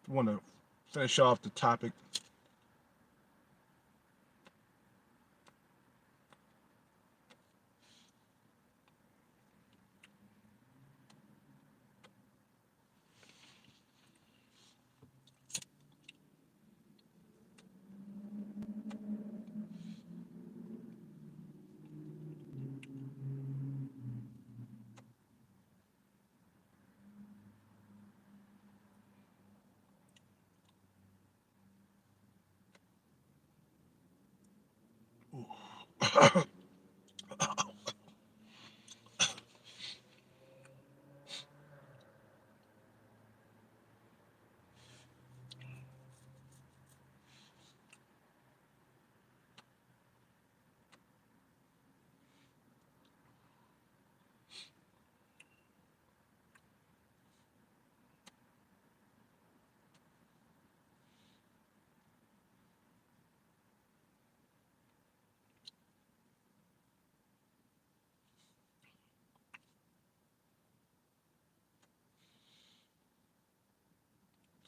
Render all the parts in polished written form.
Want to finish off the topic.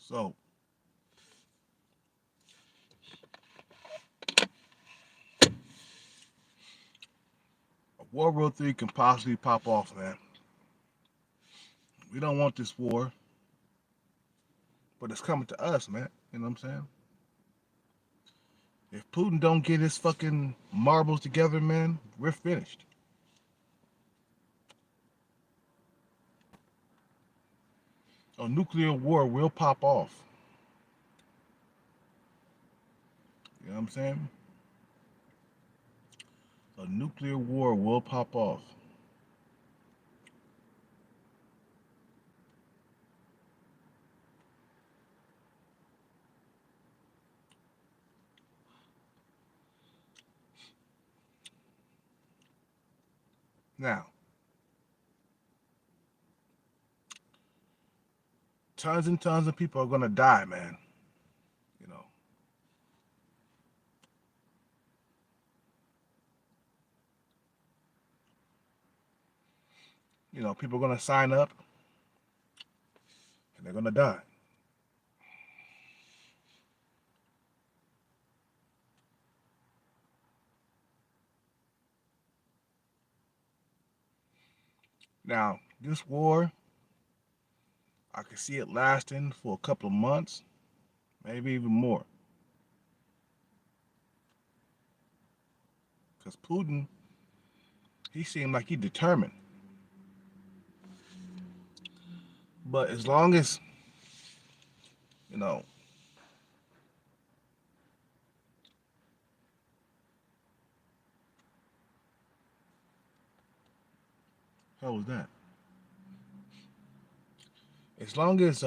So, World War III can possibly pop off, man. We don't want this war, but it's coming to us, man. You know what I'm saying? If Putin don't get his fucking marbles together, man, we're finished. A nuclear war will pop off. You know what I'm saying? A nuclear war will pop off. Now, tons and tons of people are gonna die, man. You know, people are gonna sign up and they're gonna die. Now, this war, I can see it lasting for a couple of months, maybe even more. Because Putin, he seemed like he determined. But as long as, you know, how was that? As long as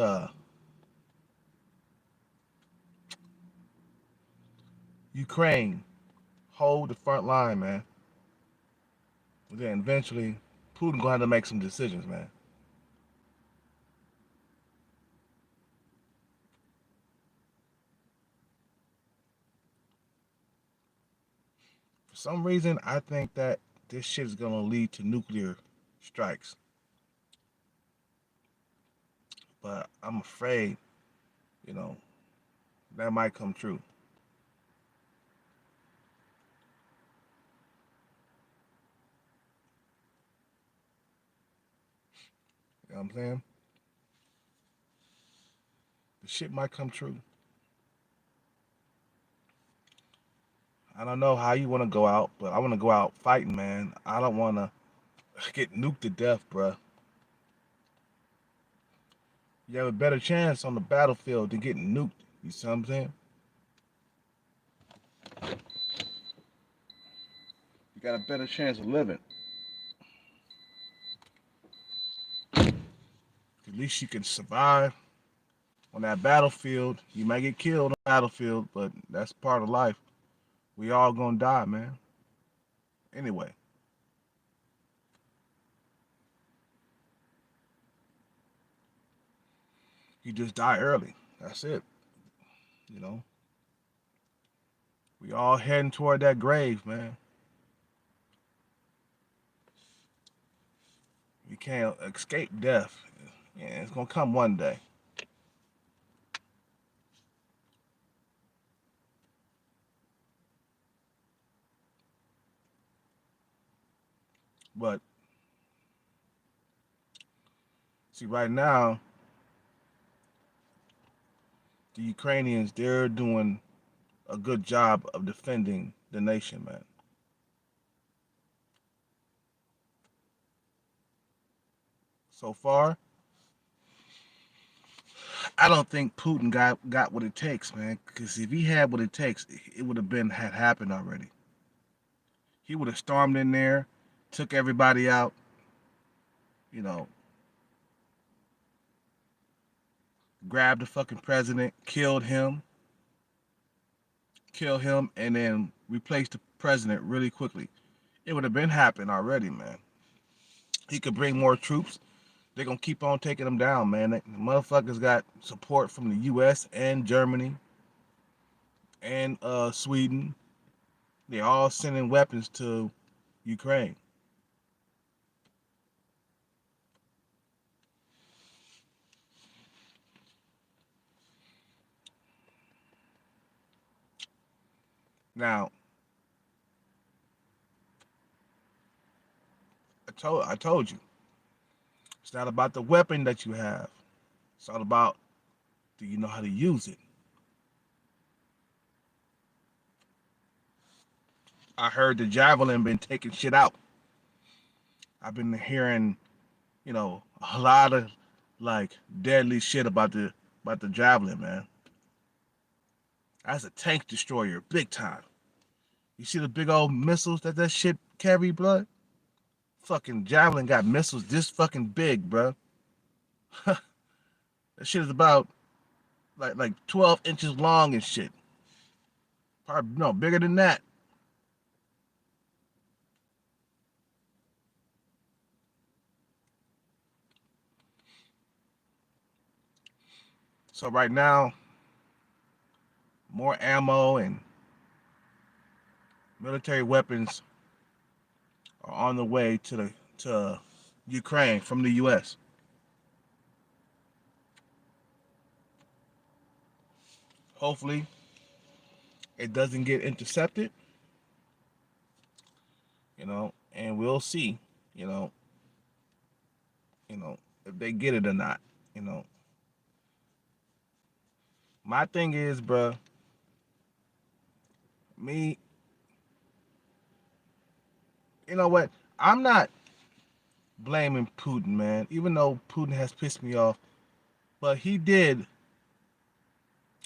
Ukraine hold the front line, man, then eventually Putin gonna have to make some decisions, man. For some reason, I think that this shit is gonna lead to nuclear strikes. But I'm afraid, you know, that might come true. You know what I'm saying? The shit might come true. I don't know how you want to go out, but I want to go out fighting, man. I don't want to get nuked to death, bruh. You have a better chance on the battlefield than getting nuked. You see what I'm saying? You got a better chance of living. At least you can survive on that battlefield. You might get killed on the battlefield, but that's part of life. We all gonna die, man. Anyway, you just die early. That's it. You know, we all heading toward that grave, man. You can't escape death. Yeah, it's gonna come one day. But see, right now, the Ukrainians, they're doing a good job of defending the nation, man. So far, I don't think Putin got what it takes, man. Because if he had what it takes, it would have been had happened already. He would have stormed in there, took everybody out, you know, grabbed the fucking president, kill him, and then replace the president really quickly. It would have been happened already, man. He could bring more troops. They're gonna keep on taking them down, man. The motherfuckers got support from the U.S. and Germany and Sweden. They're all sending weapons to Ukraine. Now, I told you, it's not about the weapon that you have. It's all about, do you know how to use it? I heard the Javelin been taking shit out. I've been hearing, a lot of like deadly shit about the Javelin, man. That's a tank destroyer, big time. You see the big old missiles that shit carry, blood? Fucking Javelin got missiles this fucking big, bro. That shit is about like 12 inches long and shit. Probably no bigger than that. So right now, more ammo and military weapons are on the way to Ukraine from the U.S. Hopefully, it doesn't get intercepted, and we'll see, you know, if they get it or not. You know, my thing is, bruh, me, you know what? I'm not blaming Putin, man, even though Putin has pissed me off, but he did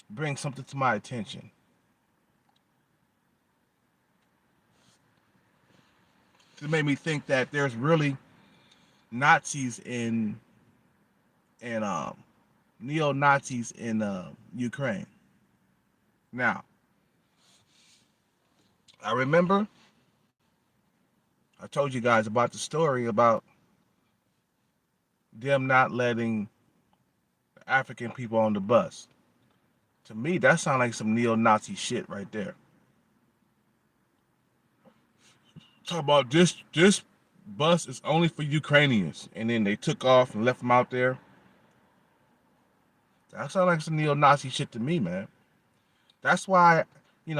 bring something to my attention. It made me think that there's really Nazis and neo Nazis in Ukraine. Now, I remember I told you guys about the story about them not letting African people on the bus. To me, that sounds like some neo-Nazi shit right there. Talk about this bus is only for Ukrainians, and then they took off and left them out there. That sounds like some neo-Nazi shit to me, man. That's why,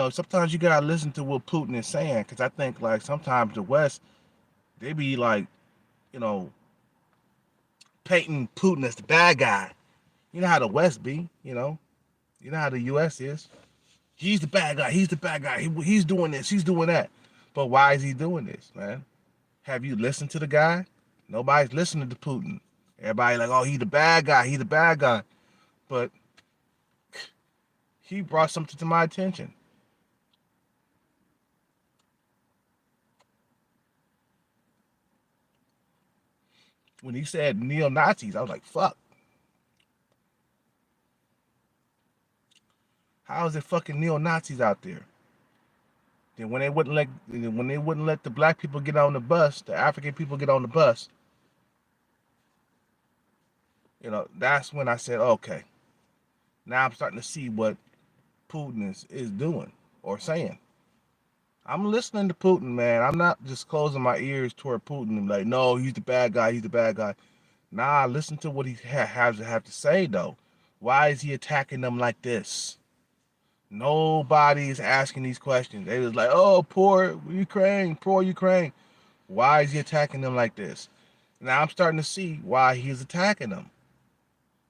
sometimes you gotta listen to what Putin is saying, because I think like sometimes the West, they be like, you know, painting Putin as the bad guy. You know how the West be, You know how the U.S. is. He's the bad guy. He's the bad guy. He's doing this. He's doing that. But why is he doing this, man? Have you listened to the guy? Nobody's listening to Putin. Everybody like, oh, he's the bad guy. He's the bad guy. But he brought something to my attention. When he said neo-Nazis, I was like, fuck. How is it fucking neo-Nazis out there? Then when they wouldn't let the black people get on the bus, the African people get on the bus, that's when I said, okay, now I'm starting to see what Putin is doing or saying. I'm listening to Putin, man. I'm not just closing my ears toward Putin and like, no, he's the bad guy. He's the bad guy. Nah, listen to what he has to have to say, though. Why is he attacking them like this? Nobody is asking these questions. They was like, oh, poor Ukraine, poor Ukraine. Why is he attacking them like this? Now I'm starting to see why he's attacking them.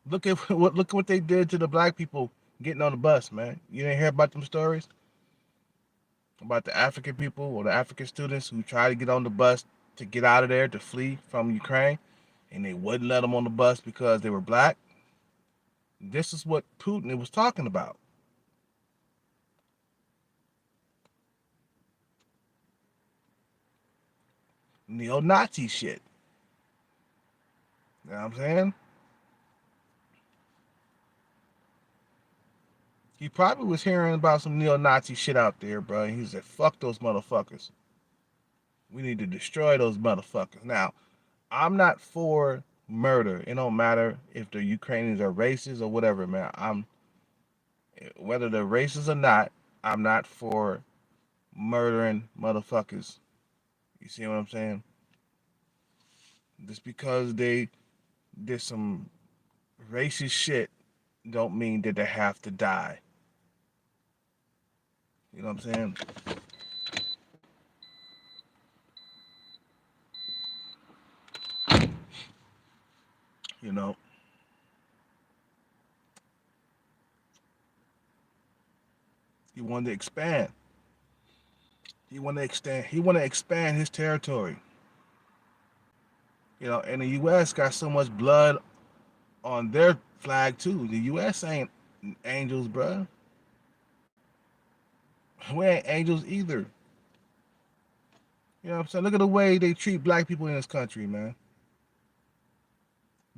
Look at what they did to the black people getting on the bus, man. You didn't hear about them stories about the African people or the African students who tried to get on the bus to get out of there to flee from Ukraine, and they wouldn't let them on the bus because they were black. This is what Putin was talking about. Neo-Nazi shit. You know what I'm saying? He probably was hearing about some neo-Nazi shit out there, bro. And he said, fuck those motherfuckers. We need to destroy those motherfuckers. Now, I'm not for murder. It don't matter if the Ukrainians are racist or whatever, man. Whether they're racist or not, I'm not for murdering motherfuckers. You see what I'm saying? Just because they did some racist shit don't mean that they have to die. You know what I'm saying? You know, he wanted to expand. He wanted to expand his territory. You know, and the U.S. got so much blood on their flag too. The U.S. ain't angels, bruh. We ain't angels either. You know what I'm saying? Look at the way they treat black people in this country, man.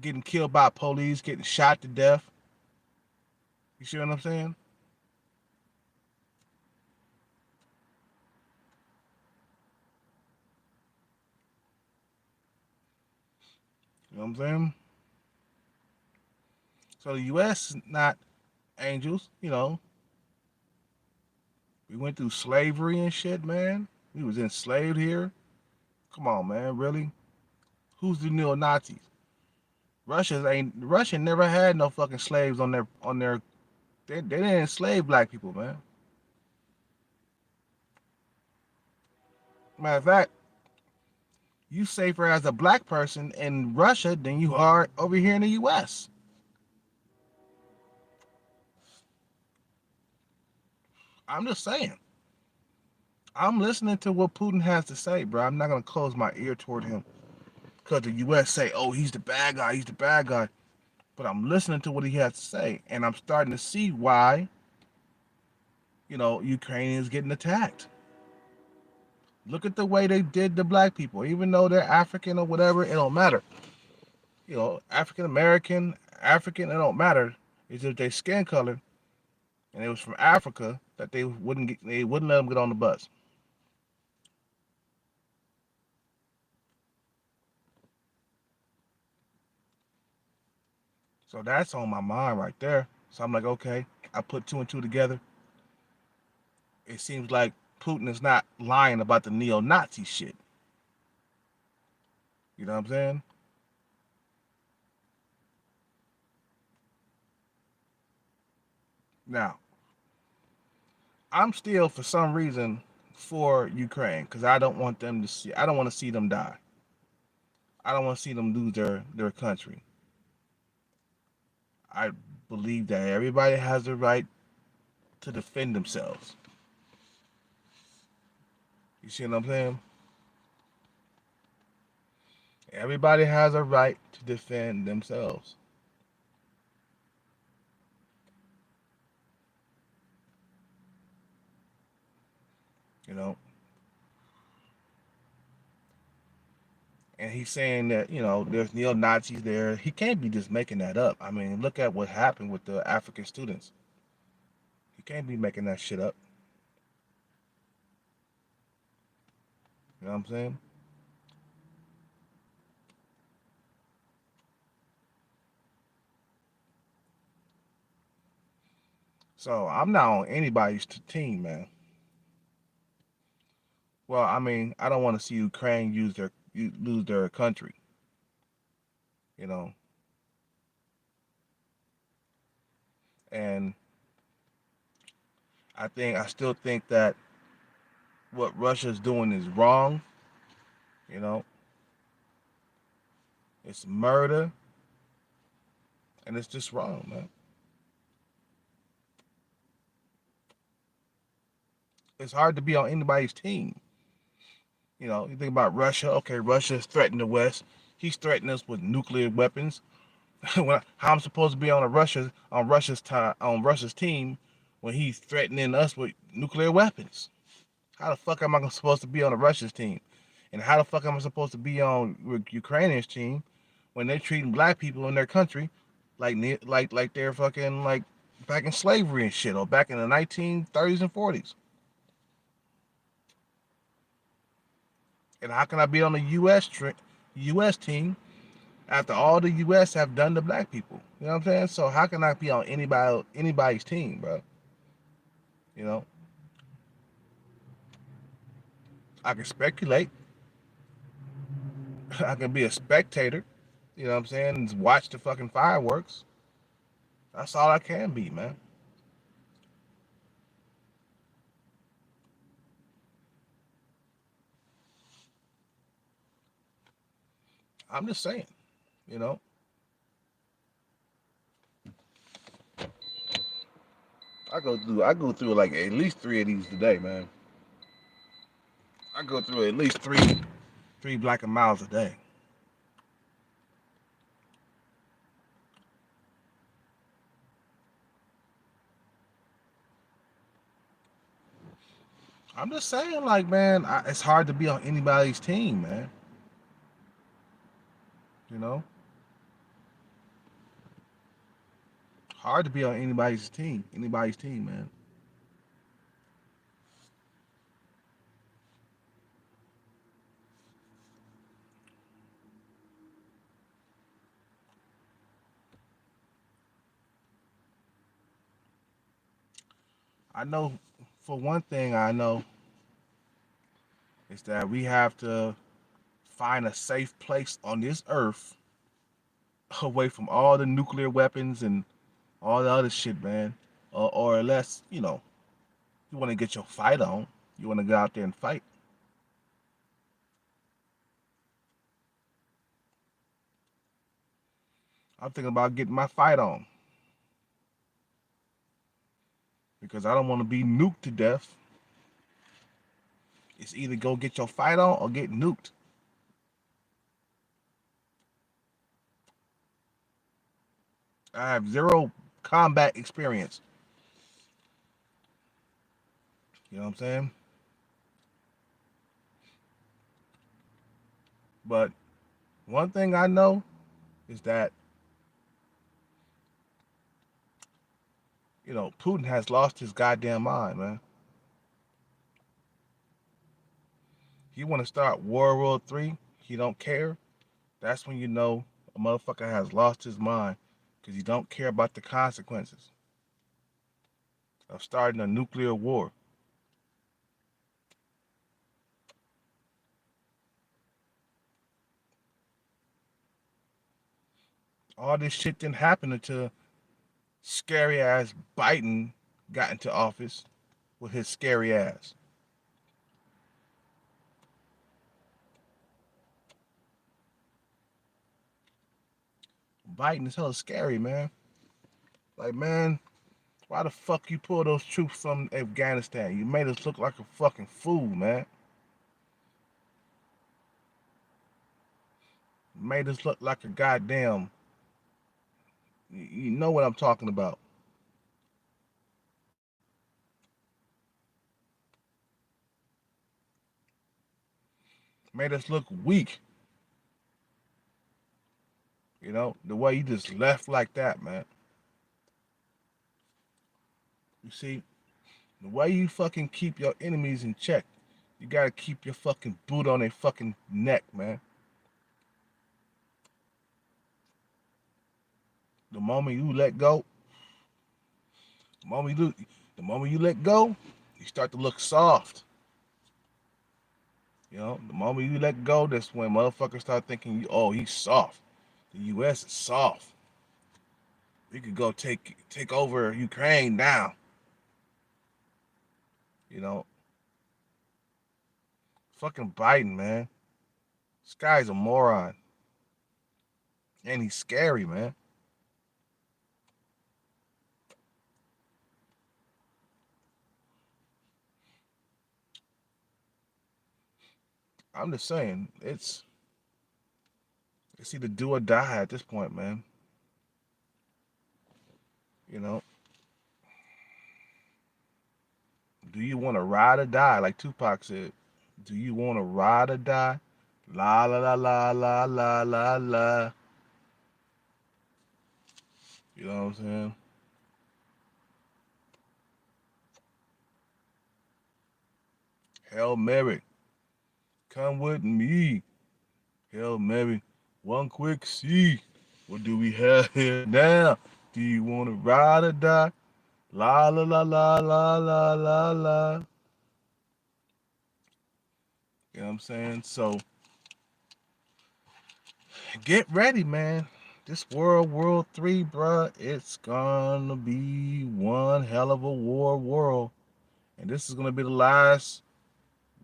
Getting killed by police, getting shot to death. You see what I'm saying? You know what I'm saying? So the U.S. is not angels. You know, we went through slavery and shit, man. We was enslaved here. Come on, man. Really? Who's the neo Nazis? Russia never had no fucking slaves on their. They didn't enslave black people, man. Matter of fact, you safer as a black person in Russia than you are over here in the U.S. I'm just saying. I'm listening to what Putin has to say, bro. I'm not gonna close my ear toward him because the U.S. say, "Oh, he's the bad guy. He's the bad guy." But I'm listening to what he has to say, and I'm starting to see why, Ukraine is getting attacked. Look at the way they did the black people, even though they're African or whatever. It don't matter. African American, African, it don't matter. It's just their skin color, and it was from Africa that they wouldn't let them get on the bus. So that's on my mind right there. So I'm like, okay, I put two and two together. It seems like Putin is not lying about the neo-Nazi shit. You know what I'm saying? Now, I'm still for some reason for Ukraine because I don't want them to see. I don't want to see them die. I don't want to see them lose their country. I believe that everybody has the right to defend themselves. You see what I'm saying? Everybody has a right to defend themselves. You know, and he's saying that there's neo Nazis there. He can't be just making that up. I mean, look at what happened with the African students. He can't be making that shit up. You know what I'm saying? So I'm not on anybody's team, man. Well, I mean, I don't want to see Ukraine lose their country. You know, and I still think that what Russia's doing is wrong. You know, it's murder, and it's just wrong, man. It's hard to be on anybody's team. You know, you think about Russia. Okay, Russia's threatened the West. He's threatening us with nuclear weapons. How I'm supposed to be on Russia's team when he's threatening us with nuclear weapons? How the fuck am I supposed to be on the Russia's team? And how the fuck am I supposed to be on Ukrainian's team when they're treating black people in their country like they're fucking like back in slavery and shit, or back in the 1930s and 40s? And how can I be on the U.S. team after all the U.S. have done to black people? You know what I'm saying? So how can I be on anybody's team, bro? You know, I can speculate. I can be a spectator. You know what I'm saying? And watch the fucking fireworks. That's all I can be, man. I'm just saying. You know, I go through like at least three of these today, man. I go through at least three black and miles a day. I'm just saying, like, man, it's hard to be on anybody's team, man. You know, hard to be on anybody's team, man. I know, for one thing, I know is that we have to find a safe place on this earth away from all the nuclear weapons and all the other shit, man. Or unless, you want to get your fight on, you want to go out there and fight. I'm thinking about getting my fight on because I don't want to be nuked to death. It's either go get your fight on or get nuked. I have zero combat experience. You know what I'm saying? But one thing I know is that, Putin has lost his goddamn mind, man. He want to start World War III. He don't care. That's when you know a motherfucker has lost his mind because he don't care about the consequences of starting a nuclear war. All this shit didn't happen until scary ass Biden got into office with his scary ass. Biden is hella scary, man. Like, man, why the fuck you pull those troops from Afghanistan? You made us look like a fucking fool, man. You made us look like a goddamn. You know what I'm talking about. Made us look weak. The way you just left like that, man. You see, the way you fucking keep your enemies in check, you gotta keep your fucking boot on their fucking neck, man. The moment you let go, the moment you let go, you start to look soft. The moment you let go, that's when motherfuckers start thinking, oh, he's soft. The U.S. is soft. We could go take over Ukraine now. You know, fucking Biden, man. This guy's a moron. And he's scary, man. I'm just saying, it's either do or die at this point, man. You know, do you want to ride or die? Like Tupac said, do you want to ride or die? La la la la la la la la. You know what I'm saying? Hail Mary, come with me. Hail Mary, one quick see. What do we have here now? Do you want to ride or die? La la la la la la la la. You know what I'm saying? So get ready, man. This World 3, bruh, it's gonna be one hell of a world. And this is gonna be the last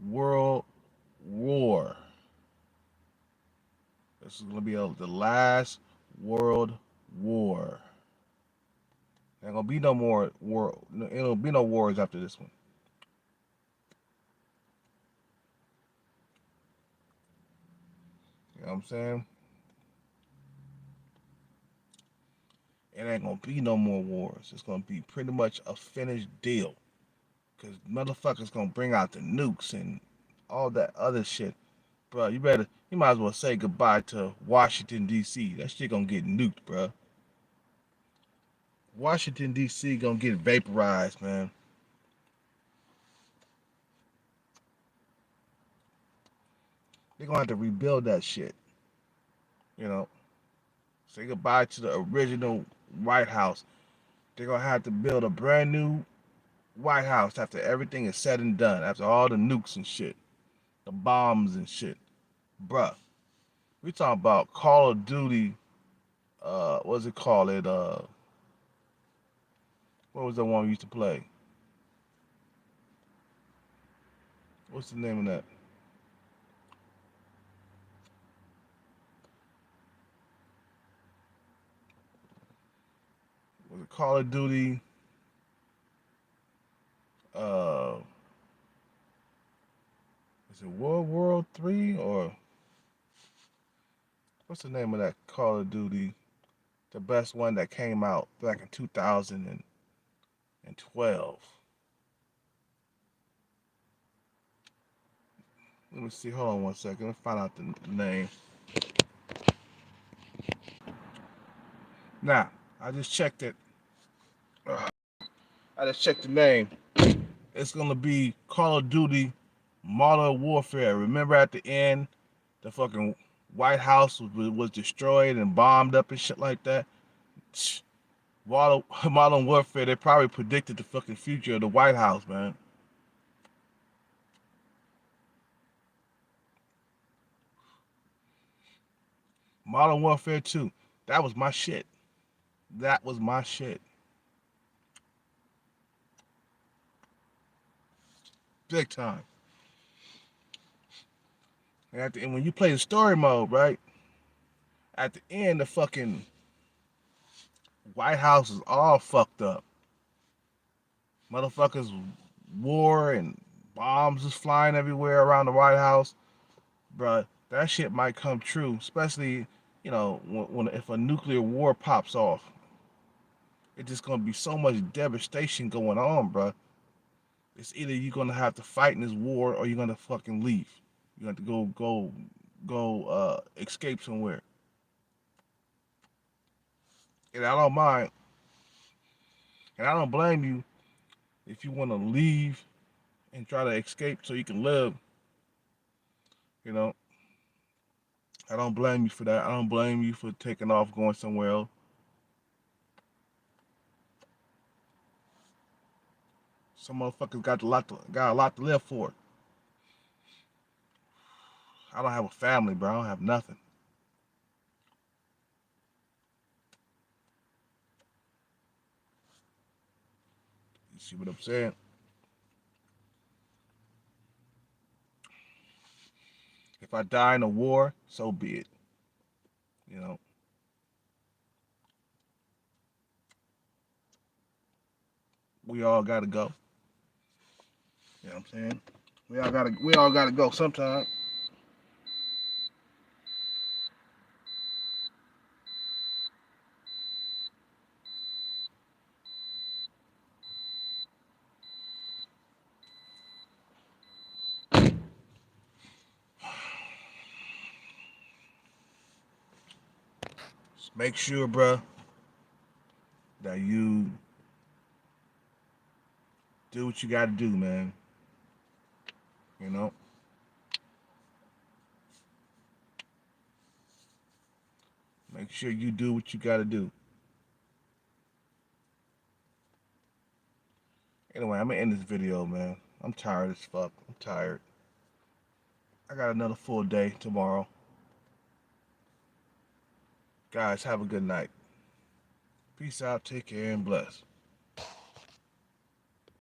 world war. This is gonna be the last world war. There gonna be no more war. It'll be no wars after this one. You know what I'm saying? It ain't gonna be no more wars. It's gonna be pretty much a finished deal. Cause motherfuckers gonna bring out the nukes and all that other shit. Bro, you might as well say goodbye to Washington D.C. That shit gonna get nuked, bro. Washington D.C. gonna get vaporized, man. They're gonna have to rebuild that shit. You know, say goodbye to the original White House. They're gonna have to build a brand new White House after everything is said and done. After all the nukes and shit, the bombs and shit, bruh. We talking about Call of Duty. What's it called? What was the one we used to play? What's the name of that? Was it Call of Duty? Uh, is it World 3 or what's the name of that Call of Duty? The best one that came out back in 2012. Let me see. Hold on one second. Let me find out the name. Now, I just checked it. I just checked the name. It's gonna be Call of Duty Modern Warfare. Remember at the end, the fucking White House was destroyed and bombed up and shit like that. Modern Warfare. They probably predicted the fucking future of the White House, man. Modern Warfare 2. That was my shit. That was my shit. Big time. And when you play the story mode, right? At the end, the fucking White House is all fucked up. Motherfuckers war and bombs is flying everywhere around the White House. Bruh, that shit might come true, especially, when if a nuclear war pops off. It's just gonna be so much devastation going on, bruh. It's either you're gonna have to fight in this war or you're gonna fucking leave. You have to go escape somewhere. And I don't mind, and I don't blame you if you want to leave and try to escape so you can live. You know, I don't blame you for that. I don't blame you for taking off, going somewhere else. Some motherfuckers got a lot to live for. I don't have a family, bro. I don't have nothing. You see what I'm saying? I die in a war, so be it. You know, we all gotta go. You know what I'm saying? We all gotta go sometime. Just make sure, bruh, that you do what you gotta do, man. You know, make sure you do what you gotta do. Anyway, I'm gonna end this video, man. I'm tired as fuck. I'm tired. I got another full day tomorrow. Guys, have a good night. Peace out, take care, and bless.